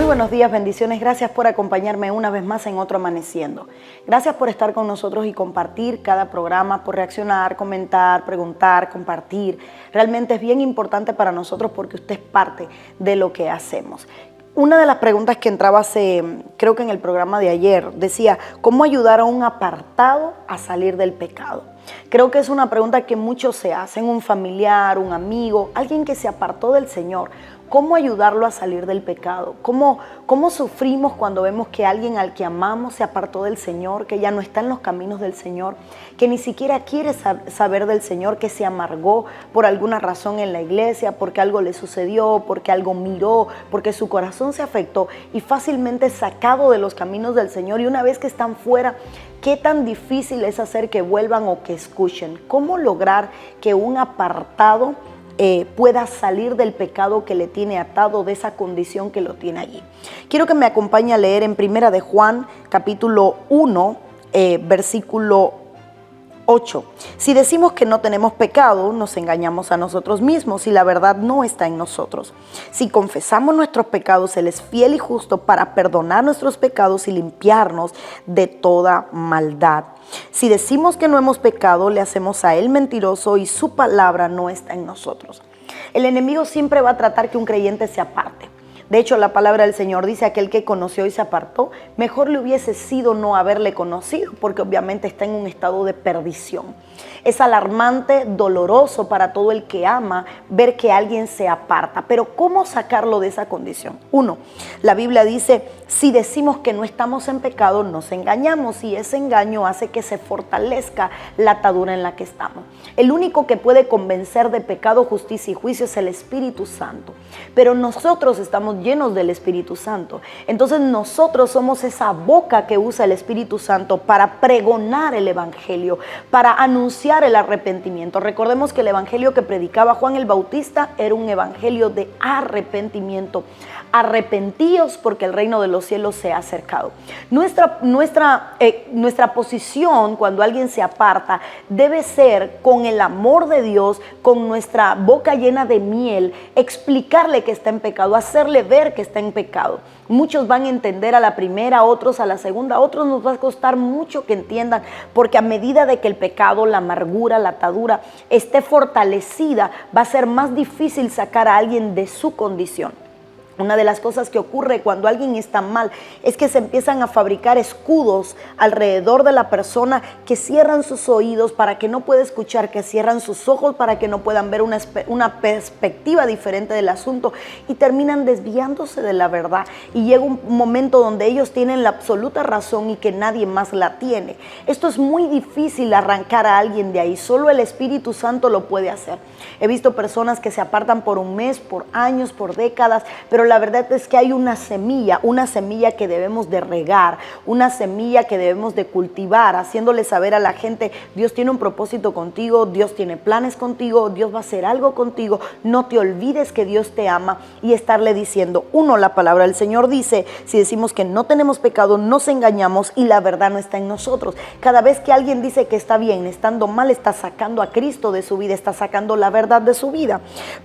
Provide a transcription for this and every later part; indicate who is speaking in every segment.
Speaker 1: buenos días, bendiciones. Gracias por acompañarme una vez más en otro Amaneciendo. Gracias por estar con nosotros y compartir cada programa, por reaccionar, comentar, preguntar, compartir. Realmente es bien importante para nosotros porque usted es parte de lo que hacemos. Una de las preguntas que entraba creo que en el programa de ayer, decía, ¿cómo ayudar a un apartado a salir del pecado? Creo que es una pregunta que muchos se hacen, un familiar, un amigo, alguien que se apartó del Señor. ¿Cómo ayudarlo a salir del pecado? ¿Cómo sufrimos cuando vemos que alguien al que amamos se apartó del Señor, que ya no está en los caminos del Señor, que ni siquiera quiere saber del Señor, que se amargó por alguna razón en la iglesia, porque algo le sucedió, porque algo miró, porque su corazón se afectó y fácilmente sacado de los caminos del Señor? Y una vez que están fuera, ¿qué tan difícil es hacer que vuelvan o que escuchen? ¿Cómo lograr que un apartado pueda salir del pecado que le tiene atado, de esa condición que lo tiene allí? Quiero que me acompañe a leer en Primera de Juan, capítulo 1, versículo 8. Si decimos que no tenemos pecado, nos engañamos a nosotros mismos y la verdad no está en nosotros. Si confesamos nuestros pecados, Él es fiel y justo para perdonar nuestros pecados y limpiarnos de toda maldad. Si decimos que no hemos pecado, le hacemos a Él mentiroso y su palabra no está en nosotros. El enemigo siempre va a tratar que un creyente se aparte. De hecho, la palabra del Señor dice: aquel que conoció y se apartó, mejor le hubiese sido no haberle conocido, porque obviamente está en un estado de perdición. Es alarmante, doloroso para todo el que ama ver que alguien se aparta. Pero ¿cómo sacarlo de esa condición? Uno, la Biblia dice: si decimos que no estamos en pecado, nos engañamos, y ese engaño hace que se fortalezca la atadura en la que estamos. El único que puede convencer de pecado, justicia y juicio es el Espíritu Santo. Pero nosotros estamos llenos del Espíritu Santo. Entonces nosotros somos esa boca que usa el Espíritu Santo para pregonar el Evangelio, para anunciar el arrepentimiento. Recordemos que el Evangelio que predicaba Juan el Bautista era un evangelio de arrepentimiento. Arrepentíos porque el reino de los cielos se ha acercado. Nuestra posición cuando alguien se aparta debe ser con el amor de Dios, con nuestra boca llena de miel, explicarle que está en pecado, hacerle ver que está en pecado. Muchos van a entender a la primera, otros a la segunda, otros nos va a costar mucho que entiendan, porque a medida de que el pecado, la amargura, la atadura esté fortalecida, va a ser más difícil sacar a alguien de su condición. Una de las cosas que ocurre cuando alguien está mal es que se empiezan a fabricar escudos alrededor de la persona, que cierran sus oídos para que no pueda escuchar, que cierran sus ojos para que no puedan ver una perspectiva diferente del asunto, y terminan desviándose de la verdad. Y llega un momento donde ellos tienen la absoluta razón y que nadie más la tiene. Esto es muy difícil, arrancar a alguien de ahí. Solo el Espíritu Santo lo puede hacer. He visto personas que se apartan por un mes, por años, por décadas, pero la verdad es que hay una semilla que debemos de regar, una semilla que debemos de cultivar, haciéndole saber a la gente: Dios tiene un propósito contigo, Dios tiene planes contigo, Dios va a hacer algo contigo, no te olvides que Dios te ama, y estarle diciendo: uno, la palabra del Señor dice, si decimos que no tenemos pecado, nos engañamos y la verdad no está en nosotros. Cada vez que alguien dice que está bien, estando mal, está sacando a Cristo de su vida, está sacando la verdad de su vida.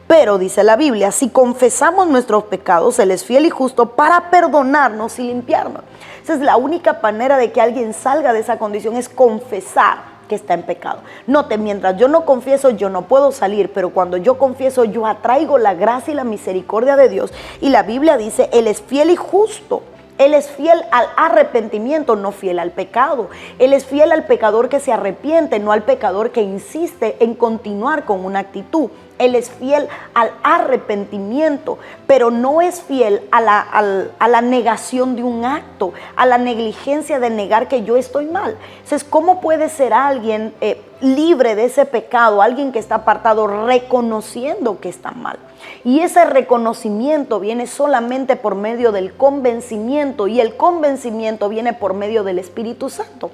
Speaker 1: Pero dice la Biblia: si confesamos nuestros pecados, Él es fiel y justo para perdonarnos y limpiarnos. Esa es la única manera de que alguien salga de esa condición, es confesar que está en pecado. Note, mientras yo no confieso, yo no puedo salir, pero cuando yo confieso, yo atraigo la gracia y la misericordia de Dios. Y la Biblia dice: Él es fiel y justo. Él es fiel al arrepentimiento, no fiel al pecado. Él es fiel al pecador que se arrepiente, no al pecador que insiste en continuar con una actitud. Él es fiel al arrepentimiento, pero no es fiel a la negación de un acto, a la negligencia de negar que yo estoy mal. Entonces, ¿cómo puede ser alguien libre de ese pecado, alguien que está apartado, reconociendo que está mal? Y ese reconocimiento viene solamente por medio del convencimiento, y el convencimiento viene por medio del Espíritu Santo.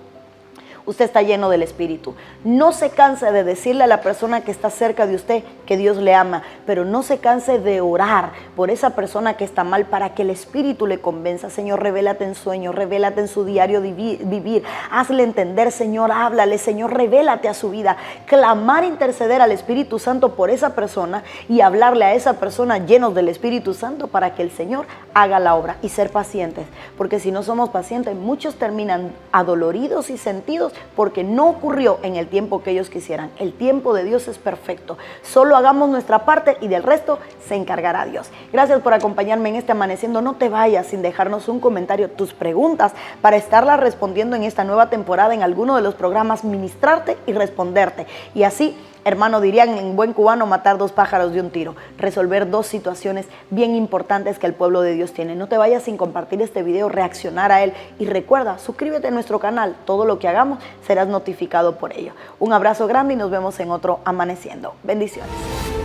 Speaker 1: usted está lleno del Espíritu. No se canse de decirle a la persona que está cerca de usted que Dios le ama, pero no se canse de orar por esa persona que está mal para que el Espíritu le convenza. Señor, revélate en sueños, revélate en su diario vivir. Hazle entender, Señor, háblale, Señor, revélate a su vida. Clamar, interceder al Espíritu Santo por esa persona y hablarle a esa persona llenos del Espíritu Santo para que el Señor haga la obra, y ser pacientes, porque si no somos pacientes, muchos terminan adoloridos y sentidos porque no ocurrió en el tiempo que ellos quisieran. El tiempo de Dios es perfecto. Solo hagamos nuestra parte y del resto se encargará Dios. Gracias por acompañarme en este Amaneciendo. No te vayas sin dejarnos un comentario, tus preguntas, para estarlas respondiendo en esta nueva temporada en alguno de los programas, ministrarte y responderte. Y así, hermano, dirían en buen cubano, matar dos pájaros de un tiro, resolver dos situaciones bien importantes que el pueblo de Dios tiene. No te vayas sin compartir este video, reaccionar a él, y recuerda, suscríbete a nuestro canal. Todo lo que hagamos serás notificado por ello. Un abrazo grande y nos vemos en otro Amaneciendo. Bendiciones.